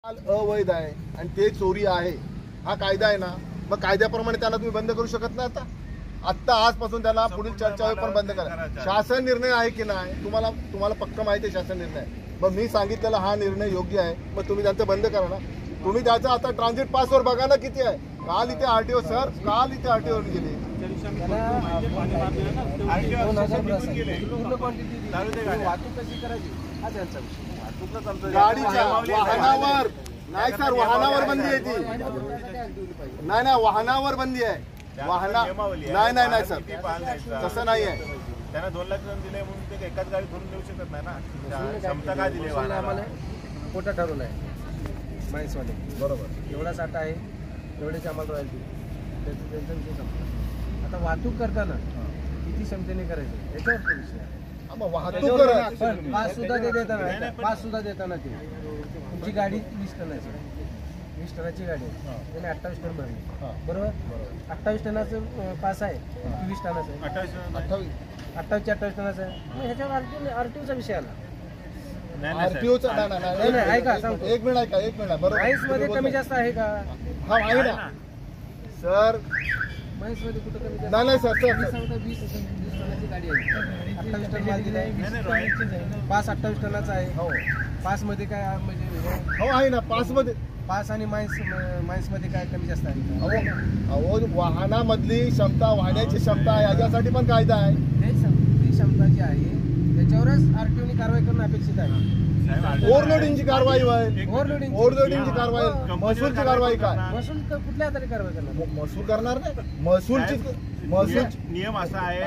अवैध आहे आणि ते चोरी आहे, हा कायदा आहे ना, मग कायद्याप्रमाणे त्याला तुम्ही बंद करू शकत नाही. आता आजपासून त्याला पुढील चर्चा पण बंद करा. शासन निर्णय आहे की नाही तुम्हाला पक्क माहिती आहे शासन निर्णय. मग मी सांगितलेला हा निर्णय योग्य आहे, मग तुम्ही त्यांचं बंद करा ना. तुम्ही त्याचं आता ट्रान्झिट पासवर बघा ना किती आहे. काल इथे आरटीओ सर आरटीओवर गेले. गाडीच्या वाहनावर नाही सर, वाहनावर बंदी आहे ती. नाही वाहनावर बंदी आहे. नाही सर, तसं नाही आहे. त्यांना 2 लाख दिले म्हणून ते एकाच गाडी धरून देऊ शकत नाही ना. क्षमता काय दिली वाहनाला? खोटं ठरवलं आहे माहिती. बरोबर, एवढा साठा आहे, एवढेच आम्हाला रॉयल्टी, त्याचं त्यांचा विषय संपला. आता वाहतूक करताना किती क्षमतेने करायचं याच्यावर तो विषय आहे. पास सुद्धा देताना ते तुमची गाडी 20 टनाची 20 टनाची गाडी आहे, त्याने 28 टन भरली. बरोबर, 28 टनाचं पास आहे, 20 टनाचं आहे, 28 टनाचं आहे. मग ह्याच्यावर आरटीओचा विषय आला. ऐका सांगतो, एक मिनिट बरोबर. माईस मध्ये कमी जास्त आहे का? हा आहे ना सर, माईस मध्ये कुठं कमी जास्त नाही सर. 20 टनाची गाडी आहे, 28 टन माल दिलाय. पास 28 टनाचा आहे. हो, पास मध्ये काय म्हणजे हो आहे ना, पास मध्ये पास आणि माईन्स मध्ये काय कमी जास्त आहे? अहो वाहनामधली क्षमता, वाहण्याची क्षमता याच्यासाठी पण कायदा आहे. ती क्षमता जी आहे त्याच्यावरच आरटीओने कारवाई करणं अपेक्षित आहे. ओव्हरलोडिंगची कारवाई होईल. ओव्हरलोडिंगची कारवाई, महसूलची कारवाई काय? महसूल कुठल्या आधारे कारवाई करणार? महसूल करणार नाही. महसूल नियम असा आहे,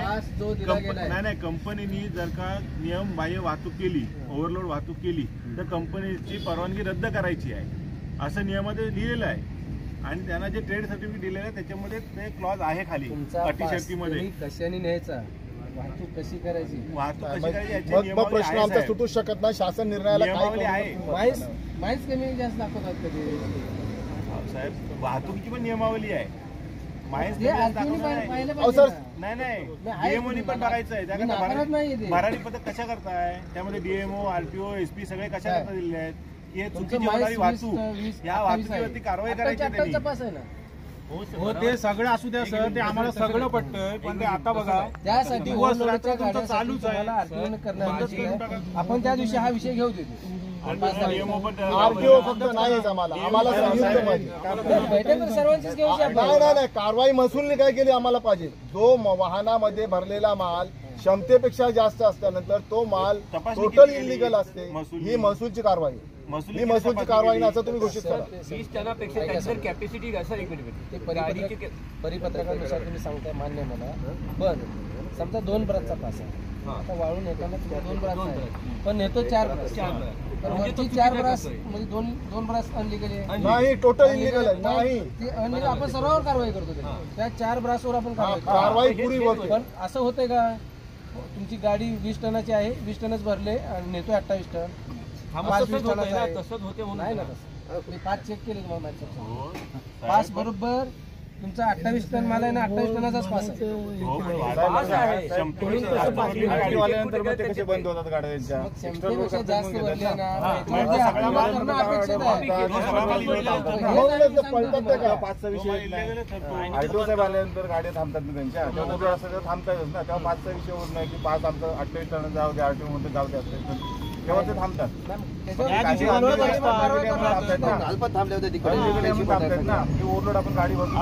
नाही कंपनीनी जर का नियम बाह्य वाहतूक केली, ओव्हरलोड वाहतूक केली, तर कंपनीची परवानगी रद्द करायची आहे असं नियमामध्ये लिहिलेलं आहे. आणि त्यांना जे ट्रेड सर्टिफिकेट दिलेलं आहे त्याच्यामध्ये ते क्लॉज आहे खाली अटी शर्तीमध्ये. कशाने न्यायचा, वाहतूक कशी करायची, मग प्रश्न आमचा सुटू शकत नाही. शासन निर्णयाला आहे. माईस कमी जास्त दाखवतात कधी साहेब, वाहतुकीची पण नियमावली आहे. माईस सर नाही डीएमओनी पण बघायचं आहे. त्या भरारी पद्धत कशा करताय, त्यामध्ये डीएमओ, आरटीओ, एसपी सगळे कशा करता दिलेले आहेत. हे चुकीची होणारी वाहतूक, या वाहतुकीवरती कारवाई करायची त्यांनी. हो ते सगळं असू द्या सर, ते आम्हाला सगळं पटतंय, पण ते आता बघा त्यासाठी दिवस रात्र तुमचं चालूच आहे. आपण त्या दिवशी हा विषय घेऊ देतो. आरटीओ फक्त नाहीच आम्हाला सर्वांचीच घेऊ. नाही कारवाई महसूलने काय केली आम्हाला पाहिजे. जो वाहनामध्ये भरलेला माल क्षमतेपेक्षा जास्त असल्यानंतर तो माल टोटल इलिगल असते, ही महसूलची कारवाई. ही महसूलची कारवाई असं तुम्ही घोषित करा. 20 टनापेक्षा कॅपॅसिटी सर, एक मिनिट, परिपत्रकानुसार तुम्ही सांगताय, मान्य मला. पण समजा 2 ब्रासचा पास आहे, आता वाळून येताना 2 ब्रास आहे, पण येतो 4 ब्रास. तर वरची 4 ब्रास म्हणजे 2 ब्रास अनलिगल आहे. नाही, टोटल इलिगल आहे. नाही, आपण सर्वांवर कारवाई करतो. त्या 4 ब्रासवर आपण कारवाई पुरी होते. पण असं होतंय का, तुमची गाडी 20 टनाची आहे, 20 टनच भरले आणि नेतोय 28 टन. तसंच होते म्हणून नाही ना, तसं मी पास चेक केले तुम्हाला. पास बरोबर तुमचा 28 टन माल आहे ना, 28 टनाचाच पास आहे. कसे बंद होतात गाड्यांच्या, क्षमतेपेक्षा जास्त भरले ना, पाचचा विषय आरटीओ साहेब आल्यानंतर गाड्या थांबतात ना त्यांच्या, तेव्हा असं थांबतातच ना. तेव्हा 5चा विषय होत नाही की 5 आमचं 28 टन जाऊ द्या, आरटीओ मध्ये जाऊ द्या, तेव्हा ते थांबतात ना. ओव्हरलोड आपण गाडी भरून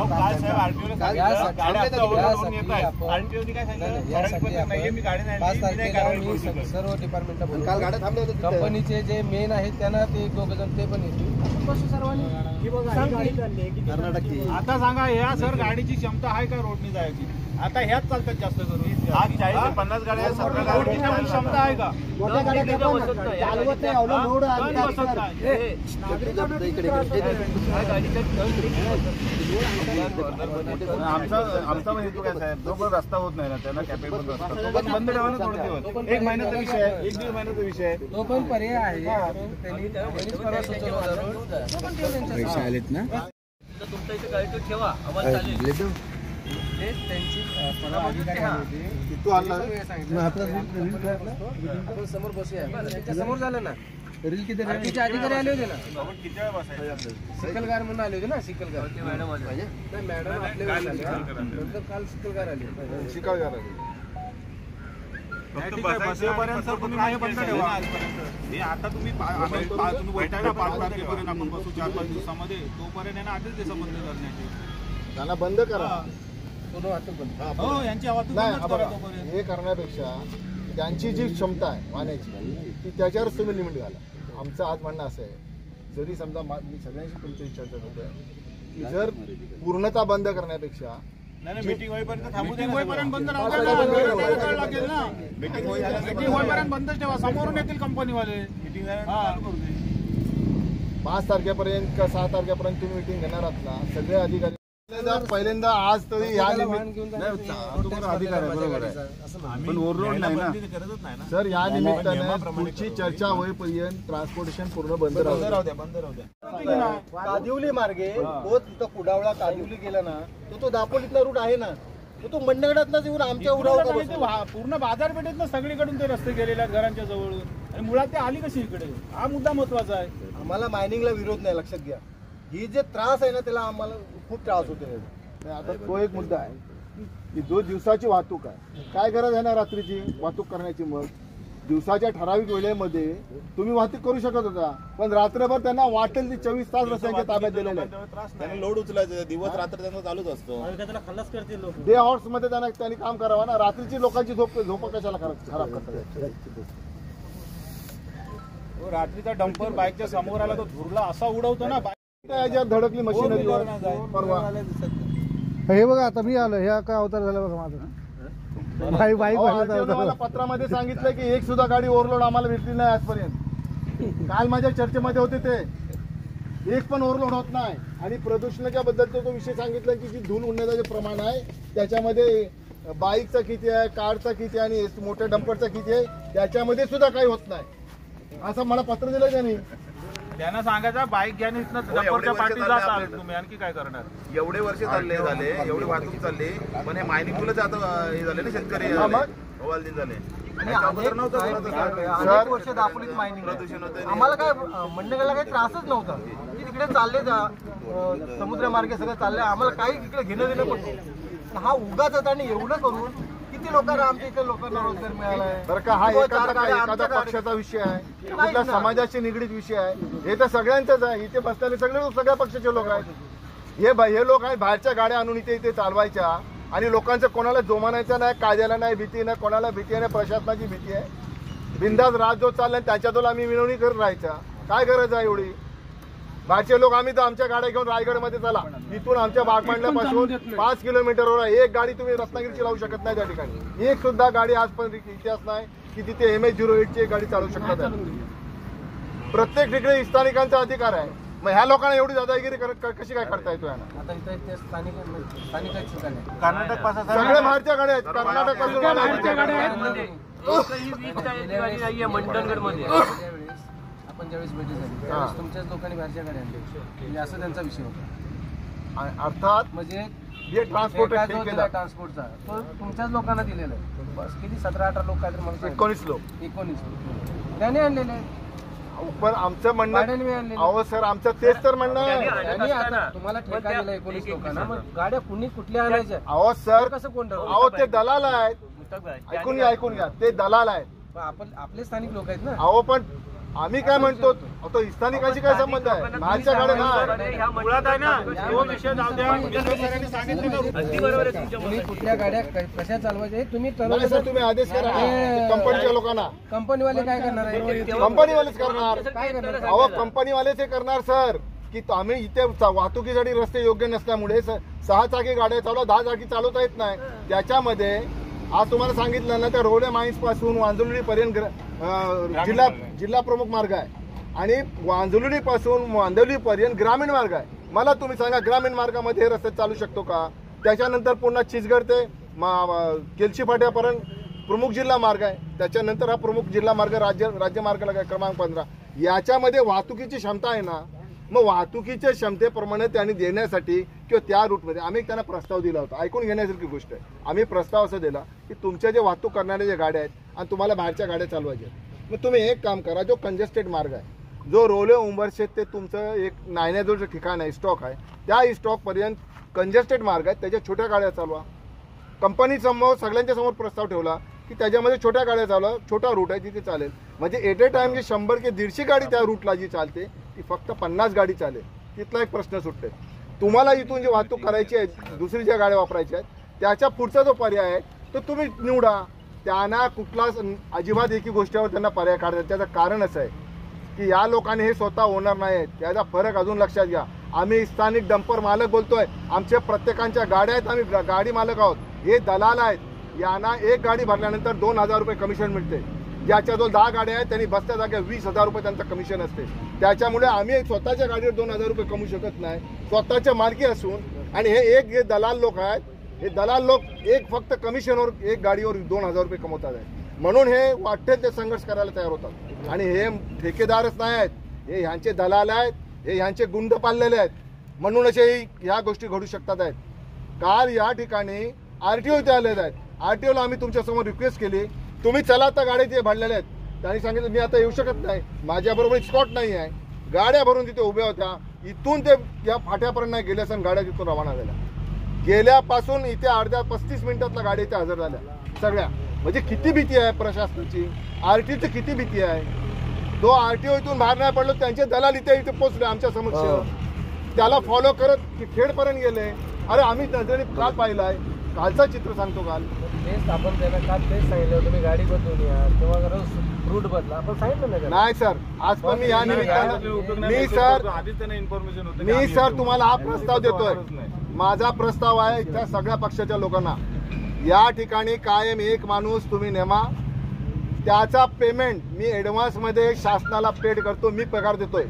सर्व डिपार्टमेंटला बोलून काल गाड्या थांबल्या होत्या. कंपनीचे जे मेन आहेत त्यांना ते 2 जण ते पण येतील सर्वांनी. आता सांगा, ह्या सर गाडीची क्षमता आहे का रोडनी जायची? आता ह्याच चालतात जास्त करून. 40-50 गाड्या क्षमता आहे का? आमचा हेतू काय साहेब, जो पण रस्ता होत नाही ना त्यांना कॅपेबल रस्ता तो पण बंद ठेवणं थोडे दिवस, 1 महिन्याचा विषय आहे, 1-1.5 महिन्याचा विषय आहे. तो पण पर्याय आहे. तुमच्या इथे गाडी ठेवा, आम्हाला चालेल. ते त्यांची परवा अधिकारी आले होते. तू आणला आपण समोर बसूया. त्याच्या समोर झालं ना बाकीचे अधिकारी आले होते ना. किती वेळ बसायचं? सिकलगार म्हणून आले होते ना. सिकलगार मॅडम आपल्या नंतर काल सिकलगार आले. शिकायला फक्त बसायपर्यंत तुम्ही नाही बंद ठेवा आजपर्यंत. हे आता तुम्ही तुम्ही बैठायला 5 तारखेपर्यंत आपण बसू 4-5 दिवसामध्ये, तोपर्यंत आहे ना आधीच ते संबंध करण्याचे. त्यांना बंद करा. पूर्ण वाहतूक बंद. हो यांची वाहतूक नाही बंदच बघा, करा तोपर्यंत. हे करण्यापेक्षा त्यांची जी क्षमता आहे वाहण्याची ती त्याच्यावरच तुम्ही लिमिट घाला. आमचं आज म्हणणं असं आहे, जरी समजा मी सगळ्यांशी तुमची चर्चा करतोय की जर पूर्णतः बंद करण्यापेक्षा नाही मीटिंग होईपर्यंत थांबू मीटिंग दे. होईपर्यंत बंद राहू पाच द्या ना. तारखेला त्याला कळलं लागेल ना. मीटिंग मीटिंग होईपर्यंत बंदच ठेवा. समोरून येतील कंपनीवाले. मीटिंग चालू करू दे. 5 तारखेपर्यंत का 6 तारखेपर्यंत तुम्ही मिटिंग घेणार आहात ना सगळे अधिकारी. पहिल्यांदा आज तरी या निमित्त अधिकारी बरोबर आहे. पण ओव्हरलोड नाही ना, करतच नाही ना सर या निमित्तानं पुढची चर्चा होईपर्यंत ट्रान्सपोर्टेशन पूर्ण बंद राहू द्या. बंद राहू द्या. कादिवली मार्गे तो तिथं कुडावळा कादिवली गेला ना तो दापोलीतला रूट आहे ना तो मंडगडातलाच येऊन आमच्या उराव का बसतो? पूर्ण बाजारपेठेतनं सगळीकडून ते रस्ते गेलेले आहेत घरांच्या जवळून. आणि मुळात ते आली कशी इकडे, हा मुद्दा महत्वाचा आहे. आम्हाला मायनिंगला विरोध नाही, लक्षात घ्या. ही जे त्रास आहे ना त्याला आम्हाला खूप त्रास होते. आता तो एक मुद्दा आहे की जो दिवसाची वाहतूक आहे, काय गरज आहे ना रात्रीची वाहतूक करण्याची. मग दिवसाच्या ठराविक वेळेमध्ये तुम्ही वाहतूक करू शकत होता, पण रात्रभर त्यांना वाटेल ती 24 तास रस्त्यांच्या ताब्यात दिलेले आहेत. त्यांना लोड उचलायचं दिवस रात्र त्यांना चालूच असतो. डे आवर्स मध्ये त्यांनी काम करावं ना. रात्रीची लोकांची झोप कशाला खराब करतात. रात्रीचा डंपर बाईकच्या समोर आला तो धुरला असा उडवतो ना. याच्यावर धडकली मशिनरी परवा. हे बघा आता मी आलो. ह्या काय अवतार झाला बघा माझा. मला पत्रामध्ये सांगितलं की एक सुद्धा गाडी ओव्हरलोड आम्हाला भेटली नाही आजपर्यंत. काल माझ्या चर्चेमध्ये होते ते एक पण ओव्हरलोड होत नाही. आणि प्रदूषणाच्या बद्दलचा तो विषय सांगितला की जी धूळ उडण्याचं जे प्रमाण आहे त्याच्यामध्ये बाईकचा किती आहे, कारचा किती आहे आणि मोठ्या डंपरचा किती आहे त्याच्यामध्ये सुद्धा काही होत नाही असं मला पत्र दिलं त्यांनी. त्यांना सांगायचं बाईक घ्या इथनं डंपरच्या पाठी जात आहात तुम्ही, आणखी काय करणार. एवढे वर्ष झाले एवढी वाहतूक चालली, पण हे मायनिंग तुलाच आता हे झाले ना शेतकरी हवालदिन झाले. अनेक वर्ष दापोलीत मायनिंग आम्हाला काय मंडळाला काही त्रासच नव्हता की तिकडे चालले समुद्रमार्गे सगळं चाललंय. आम्हाला काही इकडे घेणं देणं पण हा उगाच होता. आणि एवढं करून किती लोकांना आमच्या इथे लोकांना रोजगार मिळालाय. बरं का हा एखादा पक्षाचा विषय आहे, कुठल्या समाजाशी निगडीत विषय आहे, हे तर सगळ्यांचंच आहे. इथे बसलेले सगळ्या पक्षाचे लोक आहेत. हे लोक आहेत बाहेरच्या गाड्या आणून इथे चालवायच्या आणि लोकांचं कोणाला जोमानायचं नाही, कायद्याला नाही भीती नाही, कोणाला भीती आहे, प्रशासनाची भीती आहे. बिंदास राज जो चाललाय त्याच्यातून आम्ही विनवणी करत राहायच्या. काय गरज आहे एवढी. बाहेरचे लोक आम्ही तर आमच्या गाड्या घेऊन रायगडमध्ये चला, इथून आमच्या बागमांडल्यापासून 5 किलोमीटरवर एक गाडी तुम्ही रत्नागिरीची लावू शकत नाही. त्या ठिकाणी एक सुद्धा गाडी आजपर्यंत इतिहास नाही की तिथे MH-08 ची गाडी चालवू शकतात. प्रत्येक ठिकाणी स्थानिकांचा अधिकार आहे. मग ह्या लोकांना एवढी दादागिरी कशी काय करता येतो यांना. आता इथे ते स्थानिकच ठिकाण आहे. कर्नाटक पासून सगळे बाहेरच्या गाड्या आहेत. कर्नाटक पासून मंडणगडमध्ये आपण ज्यावेळेस भेटी झाली त्यावेळेस तुमच्याच लोकांनी बाहेरच्या गाड्या आणल्या म्हणजे असं त्यांचा विषय होता. अर्थात म्हणजे हे ट्रान्सपोर्टचा ट्रान्सपोर्टचा तो तुमच्याच लोकांना दिलेला आहे. बस किती 17-18 लोक काहीतरी मला 19 लोक 19 त्याने आणलेले. पण आमचं म्हणणं अहो सर आमचं तेच तर म्हणणं तुम्हाला ठेका दिला 19 लोकांना. मग गाड्या कुणी कुठल्या आणायच्या. अहो सर कसं कोण अहो ते दलाल आहेत. ऐकून घ्या ते दलाल आहेत. आपले स्थानिक लोक आहेत ना. अहो पण आम्ही काय म्हणतो तो स्थानिकांशी काय संबंध आहे. बाहेरच्या गाड्या कुठल्या गाड्या कशा चालवायच्या तुम्ही तुम्ही आदेश करा कंपनीच्या लोकांना. कंपनीवाले काय करणार आहे. कंपनीवालेच करणार. काय करणार. अहो कंपनीवालेच हे करणार सर की आम्ही इथे वाहतुकीसाठी रस्ते योग्य नसल्यामुळे 6 चाकी गाड्या चालवा 10 चाकी चालवता येत नाही. त्याच्यामध्ये आज तुम्हाला सांगितलं ना त्या रोडे माईन्स पासून वांजुर्डी पर्यंत जिल्हा प्रमुख मार्ग आहे आणि वांजुर्डी पासून वांदवली पर्यंत ग्रामीण मार्ग आहे. मला तुम्ही सांगा ग्रामीण मार्गामध्ये हे रस्ते चालू शकतो का. त्याच्यानंतर पुन्हा चिचगड ते केलशी फाट्यापर्यंत प्रमुख जिल्हा मार्ग आहे. त्याच्यानंतर हा प्रमुख जिल्हा मार्ग राज्य मार्ग क्रमांक 15 याच्यामध्ये वाहतुकीची क्षमता आहे ना. मग वाहतुकीच्या क्षमतेप्रमाणे त्यांनी देण्यासाठी किंवा त्या रूटमध्ये आम्ही त्यांना प्रस्ताव दिला होता. ऐकून घेण्यासारखी गोष्ट आहे. आम्ही प्रस्ताव असं दिला की तुमच्या जे वाहतूक करणाऱ्या ज्या गाड्या आहेत आणि तुम्हाला बाहेरच्या गाड्या चालवायच्या आहेत, मग तुम्ही एक काम करा, जो कंजेस्टेड मार्ग आहे, जो रोले उंबरशेत ते तुमचं एक नायण्याजवळचं ठिकाण आहे, स्टॉक आहे, त्या स्टॉकपर्यंत कंजेस्टेड मार्ग आहे, त्याच्या छोट्या गाड्या चालवा. कंपनीसमोर सगळ्यांच्या समोर प्रस्ताव ठेवला की त्याच्यामध्ये छोट्या गाड्या चालवा, छोटा रूट आहे तिथे चालेल. म्हणजे एट ए टाइम जी 100 की 150 गाडी त्या रूटला जी चालते ती फक्त 50 गाडी चालेल. तिथला एक प्रश्न सुटते. तुम्हाला इथून जी वाहतूक करायची आहे, दुसरी ज्या गाड्या वापरायच्या आहेत, त्याच्या पुढचा जो पर्याय आहे तो तुम्ही निवडा. त्यांना कुठलाच अजिबात एकी गोष्टीवर त्यांना पर्याय काढतात. त्याचं कारण असं आहे की या लोकांनी हे स्वतः ओनर नाही आहेत. त्याचा फरक अजून लक्षात घ्या. आम्ही स्थानिक डंपर मालक बोलतोय, आमच्या प्रत्येकांच्या गाड्या आहेत, आम्ही गाडी मालक आहोत. हे दलाल आहेत. यांना एक गाडी भरल्यानंतर 2000 रुपये कमिशन मिळते. ज्याच्याजवळ 10 गाड्या आहेत त्यांनी बसत्या जाग्या 20,000 रुपये त्यांचं कमिशन असते. त्याच्यामुळे आम्ही स्वतःच्या गाडीवर 2000 रुपये कमवू शकत नाही, स्वतःच्या मालकी असून. आणि हे दलाल लोक आहेत. हे दलाल लोक एक फक्त कमिशनवर एक गाडीवर 2000 रुपये कमवतात आहेत. म्हणून हे वाटते ते संघर्ष करायला तयार होतात. आणि हे ठेकेदारच नाही आहेत, हे ह्यांचे दलाल आहेत, हे ह्यांचे गुंड पाळलेले आहेत. म्हणून असे ह्या गोष्टी घडू शकतात आहेत. काल या ठिकाणी RTO इथे आलेले आहेत. RTOला आम्ही तुमच्यासमोर रिक्वेस्ट केली, तुम्ही चला आता गाड्या ते भरलेल्या आहेत. त्यांनी सांगितलं मी आता येऊ शकत नाही, माझ्याबरोबर स्कॉट नाही आहे. गाड्या भरून तिथे उभ्या होत्या. इथून ते या फाट्यापर्यंत नाही गेल्या सण गाड्या तिथून रवाना झाल्या. गेल्यापासून इथे अर्ध्या 35 मिनिटातल्या गाड्या इथे हजर झाल्या सगळ्या. म्हणजे किती भीती आहे प्रशासनाची, RTOची किती भीती आहे. तो RTO इथून बाहेर नाही पडलो, त्यांचे दलाल इथे पोहोचले आमच्या समक्ष. त्याला फॉलो करत खेडपर्यंत गेले. अरे आम्ही नजरेने काल पाहिलं आहे, कालचं चित्र सांगतो. काल तेच आपण त्याला काल तेच सांगितलं, तुम्ही गाडी बदलून या किंवा रूट बदला, आपण सांगितलं नाही सर. आज पण मी या निमित्तानं मी सर तुम्हाला हा प्रस्ताव देतोय. माझा प्रस्ताव आहे त्या सगळ्या पक्षाच्या लोकांना, या ठिकाणी कायम एक माणूस तुम्ही नेमा, त्याचा पेमेंट मी ॲडव्हान्समध्ये शासनाला पेड करतो, मी पगार देतोय.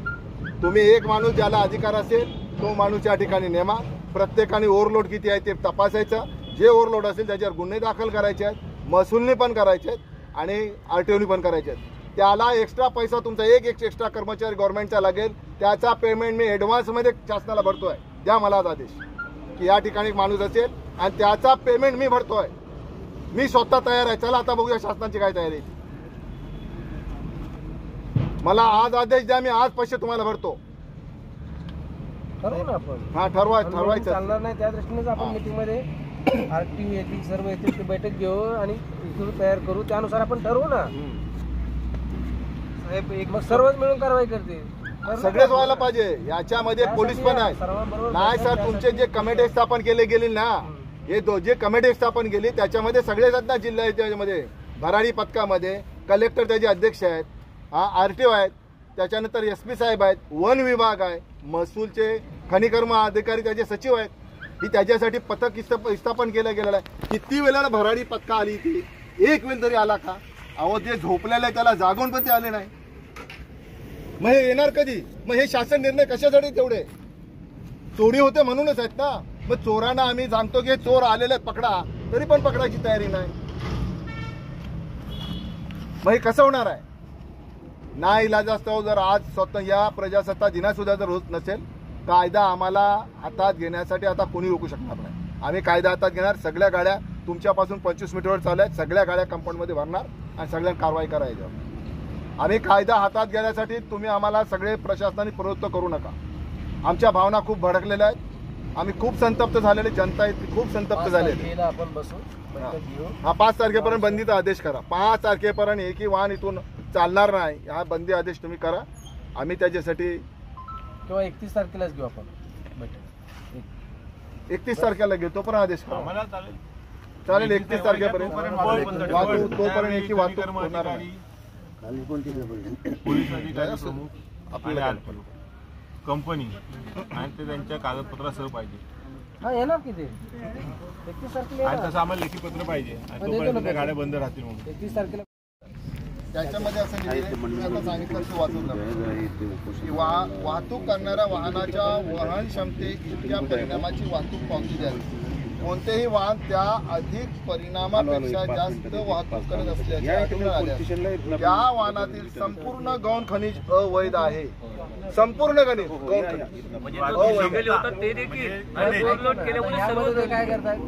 तुम्ही एक माणूस ज्याला अधिकार असेल तो माणूस या ठिकाणी नेमा. प्रत्येकाने ओव्हरलोड किती आहे ते तपासायचं. जे ओव्हरलोड असेल त्याच्यावर गुन्हे दाखल करायचे आहेत, महसूलने पण करायचे आहेत आणि RTOने पण करायचे आहेत. त्याला एक्स्ट्रा पैसा तुमचा एक एक्स्ट्रा कर्मचारी गव्हर्नमेंटचा लागेल, त्याचा पेमेंट मी ॲडव्हान्समध्ये शासनाला भरतोय. द्या मला आज आदेश की या ठिकाणी एक माणूस असेल आणि त्याचा पेमेंट मी भरतोय. मी स्वतः तयार आहे. चला आता बघूया शासनाची काय तयारी. मला आज आदेश द्या, मी आज पैसे तुम्हाला भरतो. ठरवू ना आपण. हा ठरवायचं चालणार नाही त्या दृष्टीनेच आपण मीटिंगमध्ये RTO येतील, सर्व येतील, ती बैठक घेऊ आणि इथून तयार करू. त्यानुसार आपण ठरवू ना साहेब. मग सर्वच मिळून कारवाई करतील. सगळेच व्हायला पाहिजे. याच्यामध्ये पोलीस पण आहे. नाही सर, तुमचे जे कमिटी स्थापन केले गेली ना, हे जे कमिटी स्थापन केली त्याच्यामध्ये सगळेच आहेत ना जिल्ह्यामध्ये, भराडी पथकामध्ये कलेक्टर त्याचे अध्यक्ष आहेत, RTO आहेत, त्याच्यानंतर SP साहेब आहेत, वन विभाग आहे, महसूलचे खनिकर्म अधिकारी त्याचे सचिव आहेत. ही त्याच्यासाठी पथक स्थापन केलं गेलेलं आहे. किती वेळेला भराडी पथका आली ती, एक वेळ तरी आला का? अहो जे झोपलेलं आहे त्याला जागून पण ते आले नाही. मग हे येणार कधी? मग हे शासन निर्णय कशासाठी तेवढे? चोरी होते म्हणूनच आहेत ना. मग चोरांना आम्ही सांगतो की चोर आलेले पकडा, तरी पण पकडायची तयारी नाही. मग हे कसं होणार आहे? नाही इलाजास्तव जर आज स्वतः या प्रजासत्ताक दिनासुद्धा जर होत नसेल, कायदा आम्हाला हातात घेण्यासाठी आता कोणी रोखू शकणार नाही. आम्ही कायदा हातात घेणार. सगळ्या गाड्या तुमच्यापासून 25 मीटरवर चालू आहेत, सगळ्या गाड्या कंपाऊंडमध्ये भरणार आणि सगळ्यांना कारवाई करायची. आम्ही कायदा हातात घेण्यासाठी तुम्ही आम्हाला सगळे प्रशासनाने प्रवृत्त करू नका. आमच्या भावना खूप भडकलेल्या आहेत. आम्ही खूप संतप्त झालेले, जनता खूप संतप्त झालेली. आपण बसू, हा 5 तारखेपर्यंत बंदीचा आदेश करा. 5 तारखेपर्यंत एकही वाहन इथून चालणार नाही, हा बंदी आदेश तुम्ही करा. आम्ही त्याच्यासाठी किंवा 31 तारखेलाच घेऊ आपण. 31 तारखेला घेतो पण आदेश करा. चालेल 31 तारखेपर्यंत तोपर्यंत एकी वाहतूक होणार नाही. पोलीस अधिकारी प्रमुख आपल्याला कंपनी आणि ते त्यांच्या कागदपत्रासह पाहिजे. हा येणार किती 31 तारखेला आणि तसं आम्हाला लेखी पत्र पाहिजे. तोपर्यंत गाड्या बंद राहतील म्हणून 31 तारखेला. त्याच्यामध्ये असं सांगितलं की वाहतूक करणाऱ्या वाहनाच्या वहन क्षमते इतक्या परिणामाची वाहतूक पावती द्यावी. कोणतेही वाहन त्या अधिक परिणामापेक्षा जास्त वाहतूक करत असल्याचे आढळून आल्यास त्या वाहनातील संपूर्ण गौण खनिज अवैध आहे. संपूर्ण खनिज गौण खनिज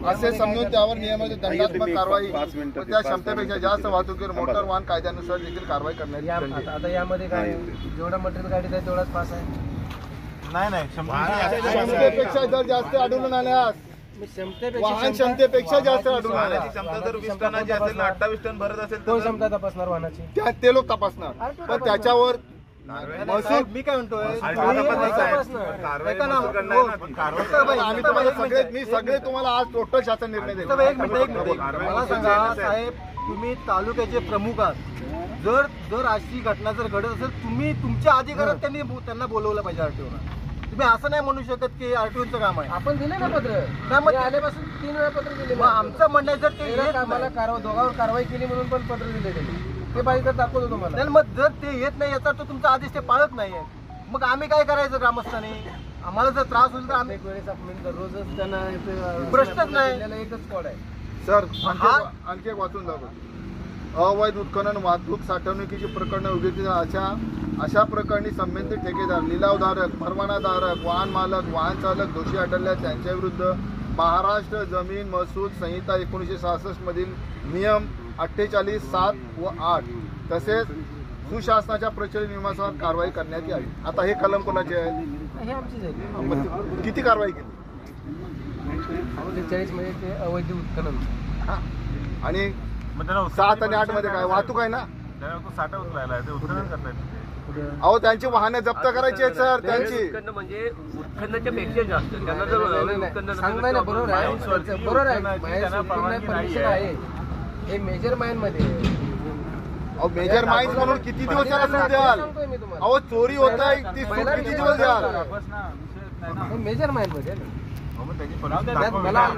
असे समजून त्यावर नियमाची दंडात्मक कारवाई व त्या क्षमतेपेक्षा जास्त वाहतुकीवर मोटार वाहन कायद्यानुसार देखील कारवाई करण्यात येईल. आता यामध्ये काय जेवढा मटेरियल गाडीत आहे तेवढाच पास आहे. नाही क्षमतेपेक्षा जर जास्त आढळून आल्यास वाहन क्षमतेपेक्षा जास्त आढळून आल्यास क्षमता जर 20 टनाची असेल 28 टन भरत असेल कोण क्षमता तपासणार वाहनाची? ते लोक तपासणार. पण त्याच्यावर मी काय म्हणतोय मी सगळे तुम्हाला आज टोटल शासन निर्णय देतो. एक मिनिट मला सांगा साहेब, तुम्ही तालुक्याचे प्रमुख आहात. जर अशी घटना जर घडत असेल तुम्ही तुमच्या अधिकारात त्यांना बोलवलं पाहिजे आरटीओला. तुम्ही असं नाही म्हणू शकत की आरटीओचं काम आहे. आपण दिले ना पत्र, आल्यापासून 3 वेळा पत्र दिले. आमचं म्हणणं आहे जर ते आम्हाला दोघांवर कारवाई केली म्हणून पण पत्र दिले ते पाहिजे तर दाखवतो तुम्हाला. मग जर ते येत नाही याचा तर तुमचा आदेश ते पाळत नाहीये, मग आम्ही काय करायचं ग्रामस्थांनी? आम्हाला जर त्रास होईल तर आम्ही एक वेळेस आपण दररोजच त्यांना प्रश्नच नाही. एकच कॉल आहे सर. आणखी एक वाचून जातो. अवैध उत्खनन, वाहतूक, साठवणुकीची प्रकरणं उघडकीस अशा प्रकरणी संबंधित ठेकेदार, लिलावधारक, परवानाधारक, वाहन मालक, वाहन चालक दोषी आढळल्यास त्यांच्या विरुद्ध महाराष्ट्र जमीन महसूल संहिता 1966 मधील नियम 48(7) व 8 तसेच सुशासनाच्या प्रचलित नियमानुसार कारवाई करण्यात यावी. आता हे कलम कोणाचे आहे? हे आमचीच आहे. किती कारवाई केली? 40 मध्ये ते अवैध उत्खनन आणि 7 आणि 8 मध्ये काय वाहतूक आहे ना? साठा उचलायला ते उत्खनन करतायत. अहो त्यांची वाहने जप्त करायची आहेत सर. त्यांची म्हणजे उत्खननाच्या पेक्षा जास्त त्यांना जर सांगताय ना. बरोबर आहे. परमिशन आहे. हे मेजर माइन मध्ये. अहो मेजर माइन्स म्हणून किती दिवस त्याला सूट द्याल? अहो चोरी होत आहे ती सूट किती दिवस द्याल? मेजर माइन मध्ये मला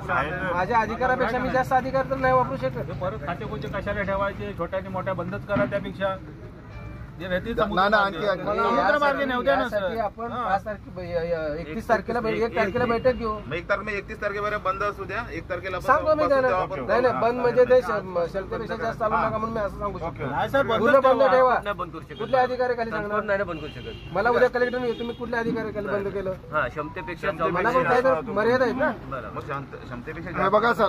माझ्या अधिकारापेक्षा मी जास्त अधिकार तर नाही वापरू शकत. परत खातेकोचे कशाला ठेवायचे? छोट्या मोठ्या बंदच करा. त्यापेक्षा आपण 31 तारखेला 1 तारखेला बैठक घेऊ. 31 तारखेपर्यंत बंद असू द्या. 1 तारखेला सांगतो मी त्यांना. नाही बंद म्हणजे ते क्षमतेपेक्षा जास्त चालू नका म्हणून मी असं सांगू शकतो. पूर्ण बंद ठेवा. कुठल्या अधिकाऱ्याखाली सांगणार? नाही बंद करू शकत. मला उद्या कलेक्टर येतो. तुम्ही कुठल्या अधिकाऱ्याखाली बंद केलं? क्षमतेपेक्षा मला पण काय तर मर्यादा आहेत ना. क्षमतेपेक्षा बघा सर.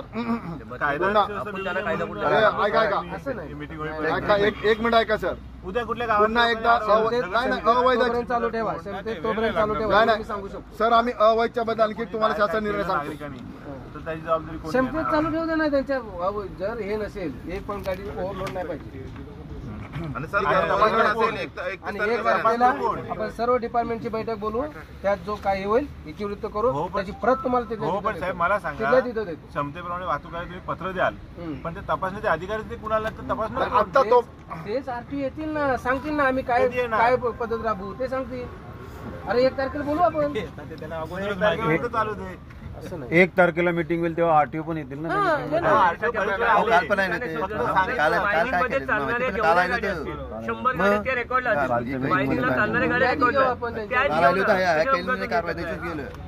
असं नाही. ऐका एक मिनिट ऐका सर. उद्या कुठल्या पुन्हा एकदा अवैध चालू ठेवा. तोपर्यंत चालू ठेवा. मी सांगू शकतो सर. आम्ही अवैधच्या बद्दल आणखी तुम्हाला शासन निर्णय सांगतो. तर त्याची जबाबदारी कोण क्षमतेत चालू ठेवू दे ना त्यांच्या. जर हे नसेल एक पण गाडी ओव्हरलोड नाही पाहिजे. आणि सर तपासणी असेल 1 तारखेला आपण सर्व डिपार्टमेंटची बैठक बोलू. त्यात जो काय होईल इतिवृत्त करू. त्याची प्रत तुम्हाला साहेब मला सांगा. क्षमतेप्रमाणे वाहतूक आहे तुम्ही पत्र द्याल पण ते तपासण्याचे अधिकारी ते कुणाला तपासणार? आता तो तेच आरटी येतील ना. सांगतील ना आम्ही काय काय पद्धत राबवू ते सांगतील. अरे 1 तारखेला बोलू आपण. चालू दे. 1 तारखेला मीटिंग होईल तेव्हा आरटीओ पण येतील ना.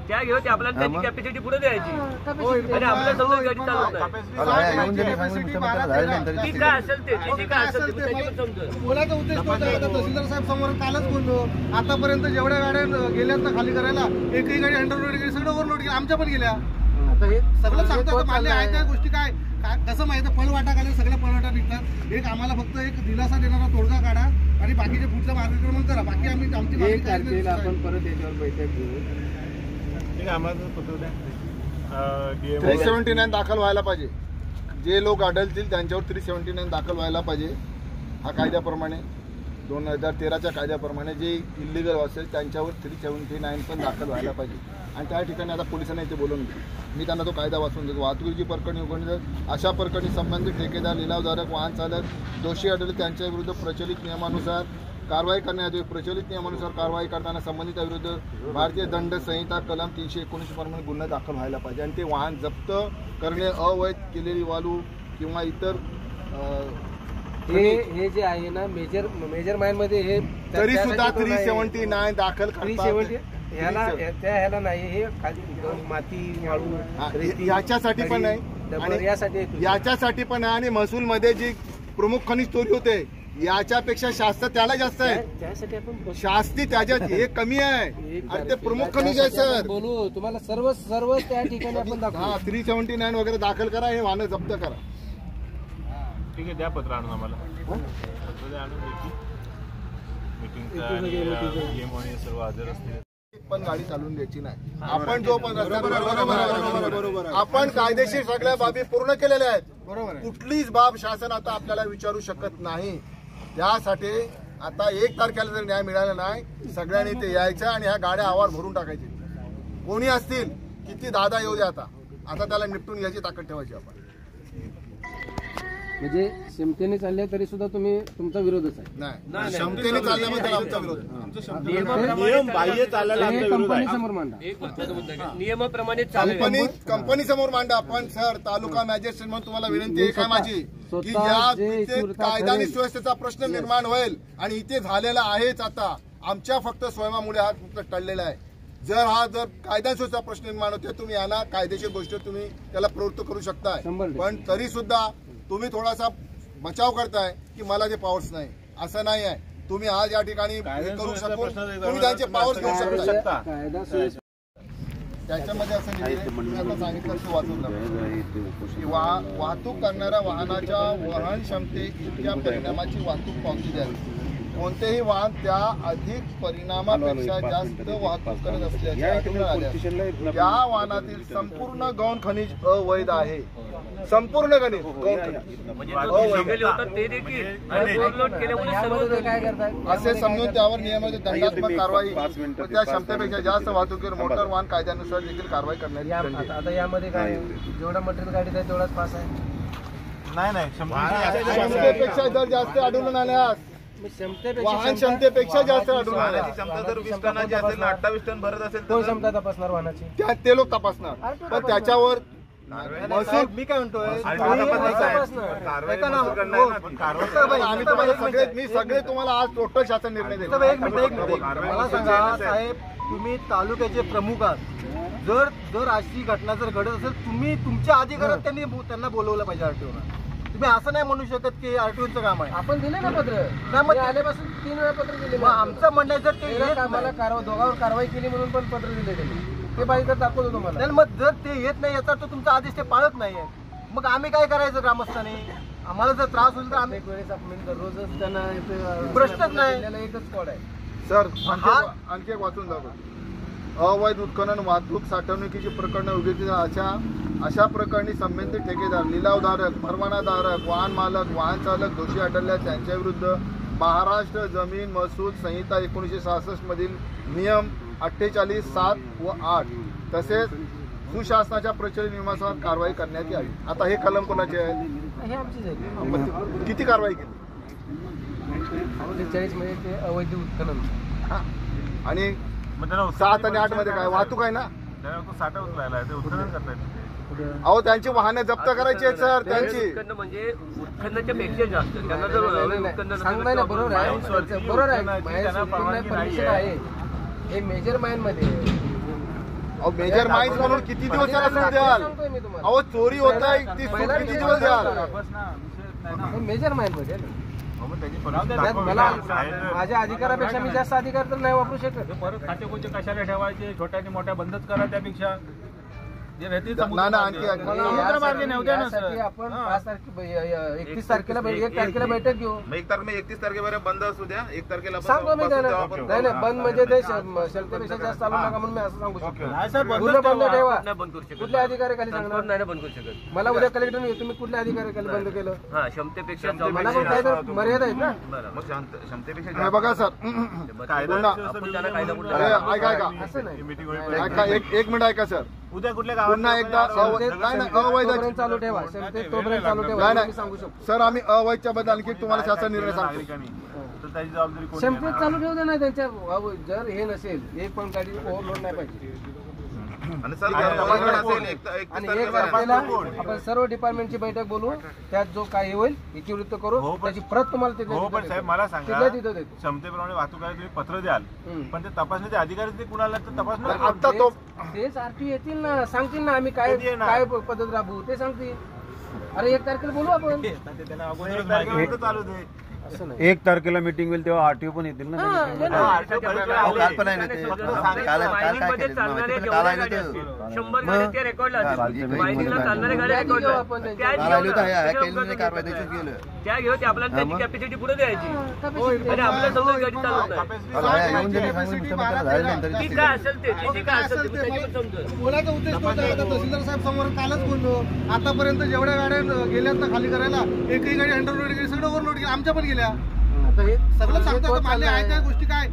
त्या घेऊ ते आपल्याला त्याची कॅपॅसिटी पुढे द्यायची आणि आपल्या समजा गाडी चालवत काय असेल ते काय असेल बोलायचा उद्देश तहसीलदार साहेब समोर कालच बोललो. आतापर्यंत जेवढ्या गाड्या गेल्यात ना खाली करायला एकही गाडी अंडरलोड गेली, सगळं ओव्हरलोड गेली. आमच्या पण गेल्या. सगळं सांगतो मान्य आहे त्या गोष्टी. काय कसं माहिती फळवाटा काढले सगळ्या फळवाटा निघतात. एक आम्हाला फक्त एक दिलासा देणारा तोडगा काढा आणि बाकीचे पुढचं मार्गक्रमण करा. बाकी आम्ही आमची 1 तारखेला आपण परत याच्यावर बैठक घेऊ. 379 दाखल व्हायला पाहिजे. जे लोक आढळतील त्यांच्यावर 379 दाखल व्हायला पाहिजे. हा कायद्याप्रमाणे 2013च्या कायद्याप्रमाणे जे इलिगल असेल त्यांच्यावर 379 पण दाखल व्हायला पाहिजे. आणि त्या ठिकाणी आता पोलिसांना इथे बोलवून घेऊ. मी त्यांना तो कायदा वाचून देतो. वाहतुकीची प्रकरणी उघडणी अशा प्रकरणी संबंधित ठेकेदार, लिलावधारक, वाहन चालक दोषी आढळले त्यांच्या विरुद्ध प्रचलित नियमानुसार कारवाई करण्यात येईल. प्रचलित नियमानुसार कारवाई करताना संबंधिताविरुद्ध भारतीय दंड संहिता कलम 319 प्रमाणे गुन्हा दाखल व्हायला पाहिजे. आणि ते वाहन जप्त करणे, अवैध केलेली वालू किंवा इतर हे जे आहे ना मेजर माइन मध्ये हे तरी सुद्धा 379 दाखल करतात. ह्याला नाही, हे खाली माती वाळू रेती याच्यासाठी पण नाही डबर आणि यासाठी याच्यासाठी पण आहे आणि महसूल मध्ये जी प्रमुख खनिज चोरी होते याच्यापेक्षा शास्त्र त्याला जास्त आहे. त्यासाठी आपण शास्ती त्याच्यात हे कमी आहे आणि ते प्रमुख खनिज आहे सर. बोलू तुम्हाला सर्व त्या ठिकाणी आपण दाखवू. हा 379 वगैरे दाखल करा, हे वाहनं जप्त करा. ठीक आहे, द्या पत्र आणून आम्हाला. पत्र द्या आणून द्यायची. मीटिंगचा आणि नियम आणि सर्व हजर असतील. पण गाडी चालवून द्यायची नाही. आपण जो पण बरोबर आपण कायदेशीर सगळ्या बाबी पूर्ण केलेल्या आहेत. बरोबर, कुठलीच बाब शासन आता आपल्याला विचारू शकत नाही. त्यासाठी आता 1 तारखेला जर न्याय मिळाला नाही, सगळ्यांनी ते यायचं आणि ह्या गाड्या आवार भरून टाकायची. कोणी असतील, किती दादा येऊ द्या, आता त्याला निपटून घ्यायची ताकद ठेवायची आपण. म्हणजे क्षमतेने चालले तरी सुद्धा तुम्ही तुमचा विरोधच आहे. नाही, क्षमतेने चालल्याबद्दल आमचा विरोध. नियम बाह्य चालायला आमचा विरोध आहे. समोर मांडा. नियमाप्रमाणे कंपनी समोर मांडा. पण सर, तालुका मॅजिस्ट्रेट म्हणून तुम्हाला विनंती आहे काय माझी, की या इथे कायदा आणि सुव्यवस्थेचा प्रश्न निर्माण होईल आणि इथे झालेला आहेच. आता आमच्या फक्त स्वयंमुळे हा फक्त टळलेला आहे. जर कायदा सुव्यवस्थेचा प्रश्न निर्माण होते, तुम्ही याला कायदेशीर गोष्टी तुम्ही त्याला प्रवृत्त करू शकताय. पण तरी सुद्धा तुम्ही थोडासा बचाव करताय की मला ते पॉवर्स नाही, असं नाही आहे. तुम्ही आज या ठिकाणी करू शकतो, तुम्ही त्यांचे पॉवर्स घेऊ शकता. त्याच्यामध्ये असं तुम्ही आता सांगितलं की वाहतूक करणाऱ्या वाहनाच्या वहन क्षमते इतक्या परिणामाची वाहतूक पावती द्यावी. कोणतेही वाहन त्या अधिक परिणामापेक्षा जास्त वाहतूक करत असल्याचे आढळून आल्यास त्या वाहनातील संपूर्ण गौण खनिज अवैध आहे. संपूर्ण खनिज गौण असे समजून त्यावर नियमित दंडात्मक कारवाई व त्या क्षमतेपेक्षा जास्त वाहतुकीवर मोटर वाहन कायद्यानुसार देखील कारवाई करण्यात. आता यामध्ये काय जेवढा मटेरियल गाडीत आहे तेवढाच पास आहे. नाही, क्षमतेपेक्षा जर जास्त आढळून आल्यास वाहन क्षमतेपेक्षा जास्त आढळून आल्यास क्षमता जर 20 टनाची असेल ना 28 टन भरत असेल कोण क्षमता तपासणार वाहनाची? ते लोक तपासणार. पण त्याच्यावर महसूल मी काय म्हणतोय, आम्ही तुम्हाला सगळे तुम्हाला आज टोटल शासन निर्णय देतो. एक मिनिट मला सांगा साहेब, तुम्ही तालुक्याचे प्रमुख आहात. जर अशी घटना जर घडत असेल, तुम्ही तुमच्या अधिकारात त्यांना बोलवलं पाहिजे आरटीओला. तुम्ही असं नाही म्हणू शकत की आरटीओचं काम आहे. आपण दिले ना पत्र, आल्यापासून 3 वेळा पत्र दिले. आमचं म्हणणं जर ते आम्हाला दोघांवर कारवाई केली म्हणून पण पत्र दिले त्यांनी, ते पाहिजे तर दाखवतो तुम्हाला. मग जर ते येत नाही याचा तर तुमचा आदेश ते पाळत नाहीये, मग आम्ही काय करायचं ग्रामस्थांनी? आम्हाला जर त्रास होईल तर आम्ही रोजच त्यांना प्रश्नच नाही. एकच स्पॉट आहे सर. आणखी एक वाचून जातो. अवैध उत्खनन, वाहतूक, साठवणुकीची प्रकरणं उघडकीस अशा प्रकरणी संबंधित ठेकेदार, लिलावधारक, परवानाधारक, वाहन मालक, वाहन चालक दोषी आढळल्यास त्यांच्या विरुद्ध महाराष्ट्र जमीन महसूल संहिता 1966 मधील नियम 48, 7 व 8 तसेच सुशासनाच्या प्रचलित नियमानुसार कारवाई करण्यात यावी. आता हे कलम कोणाचे आहे? हे आमचीच आहे. किती कारवाई केली? 40 मध्ये ते अवैध उत्खनन आणि 7 आणि 8 मध्ये काय वाहतूक आहे ना? साठा उचलायला आहे, ते उत्खनन करतायत. अहो, त्यांची वाहने जप्त करायची आहेत सर. त्यांची उत्खनन म्हणजे उत्खननाच्या पेक्षा जास्त त्यांना जर सांगताय ना. बरोबर आहे. हे मेजर माइन मध्ये. अहो, मेजर माइन्स म्हणून किती दिवस त्याला द्याल? अहो, चोरी होत आहे ती किती दिवस द्याल? मेजर माइन मध्ये मला माझ्या अधिकारापेक्षा मी जास्त अधिकार तर नाही वापरू शकत. परत खाते कोणते कशाला ठेवायचे? छोट्या आणि मोठ्या बंदच करा. त्यापेक्षा आपण 5 तारखेला 31 तारखेला 1 तारखेला बैठक घेऊ. 31 तारखेपर्यंत बंद असू द्या. 1 तारखेला सांगतो मी त्याला. नाही बंद म्हणजे ते क्षमतेपेक्षा जास्त चालू नका म्हणून मी असं सांगू शकतो. पूर्ण बंद ठेवा. कुठल्या अधिकाऱ्याखाली सांगणार? नाही बंद करू शकत. मला उद्या कलेक्टर नाही, तुम्ही कुठल्या अधिकाऱ्याखाली बंद केलं? क्षमतेपेक्षा मला पण काय तर मर्यादा आहेत ना. क्षमतेपेक्षा बघा सर, असं नाही. एक मिनिट ऐका सर. उद्या कुठल्या पुन्हा एकदा तोपर्यंत चालू ठेवा. तोपर्यंत चालू ठेवा. मी सांगू शकतो सर. आम्ही अवैधच्या बद्दल आणखी तुम्हाला शासन निर्णय सांगतो. त्याची जबाबदारी कोण? क्षमतेत चालू ठेवू दे ना. त्यांच्या जर हे नसेल, एक पण गाडी ओव्हरलोड नाही पाहिजे. आणि 1 तारखेला आपण सर्व डिपार्टमेंटची बैठक बोलवू, त्यात जो काही होईल इतिवृत्त करू, त्याची प्रत तुम्हाला तिथे हो, पण साहेब मला सांगा, तिथल्या तिथं देतो. क्षमतेप्रमाणे वाहतुकाला तुम्ही पत्र द्याल, पण ते तपासण्याचे अधिकारी ते कुणाला तर तपासणार आता तो तेच आरटी येतील ना, सांगतील ना आम्ही काय काय पद्धत राबवू ते सांगतील. अरे 1 तारखेला बोलू आपण, चालू दे. असं नाही. 1 तारखेला मीटिंग होईल तेव्हा आरटीओ पण येतील ना. त्या घेऊ ते आपल्याला त्याची कॅपॅसिटी पुढे द्यायची आणि आपल्याला समजा गाडी चालवत काय असेल ते काय असेल बोलायचा उद्देश नव्हता. आता तहसीलदार साहेब समोर कालच बोललो, आतापर्यंत जेवढ्या गाड्या गेल्यात ना खाली करायला, एकही गाडी अंडरलोड गेली, सगळं ओव्हरलोड गेली, आमच्या पण गेल्या. आता हे सगळं सांगतो, मान्य आहे त्या गोष्टी. काय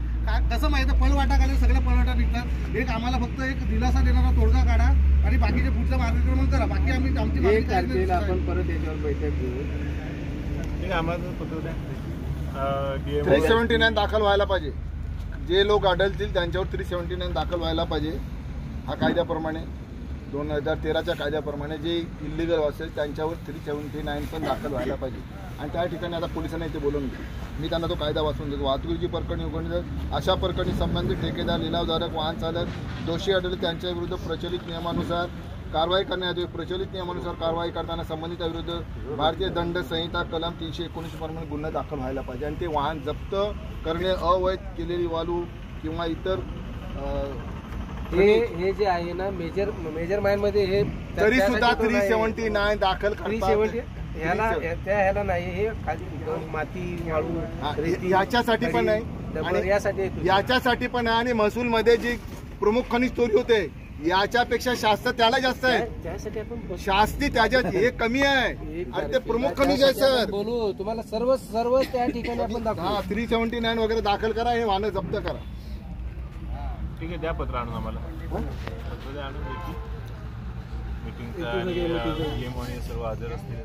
कसं माहिती, पळवाटा काढले, सगळ्या पळवाटा निघतात. एक आम्हाला फक्त एक दिलासा देणारा तोडगा काढा आणि बाकीचे पुढचं मार्गक्रमण करा. बाकी आम्ही आमची 1 तारखेला आपण परत याच्यावर बैठक घेऊ. आम्हाला पत्र द्या. 379 दाखल व्हायला पाहिजे. जे लोक आढळतील त्यांच्यावर 379 दाखल व्हायला पाहिजे. हा कायद्याप्रमाणे 2013च्या कायद्याप्रमाणे जे इलिगल असेल त्यांच्यावर 379 पण दाखल व्हायला पाहिजे. आणि त्या ठिकाणी आता पोलिसांना इथे बोलवून घेऊ. मी त्यांना तो कायदा वाचून देतो. वाहतुकीची प्रकरणी उघडण्यात अशा प्रकरणी संबंधित ठेकेदार, लिलावधारक, वाहन चालक दोषी आढळले त्यांच्या विरुद्ध प्रचलित नियमानुसार कारवाई करण्यात येईल. प्रचलित नियमानुसार कारवाई करताना संबंधिताविरुद्ध भारतीय दंड संहिता कलम 319 प्रमाणे गुन्हा दाखल व्हायला पाहिजे. आणि ते वाहन जप्त करणे, अवैध केलेली वालू किंवा इतर हे जे आहे ना मेजर माइंड मध्ये हे तरी सुद्धा 379 दाखल करतात. ह्याला नाही, हे खाली माती वाळू याच्यासाठी पण नाही, याच्यासाठी पण आहे. आणि महसूल मध्ये जी प्रमुख खनिज चोरी होते याच्यापेक्षा शास्त्र त्याला जास्त आहे. त्यासाठी आपण शास्ती त्याच्यात हे कमी आहे आणि ते प्रमुख खनिज आहे. सर बोलू तुम्हाला सर्व त्या ठिकाणी आपण दाखवू. 379 वगैरे दाखल करा, हे वाहनं जप्त करा. ठीक आहे, द्या पत्र आणून आम्हाला. पत्र द्या आणून मीटिंगचा आणि सर्व हजर असतील.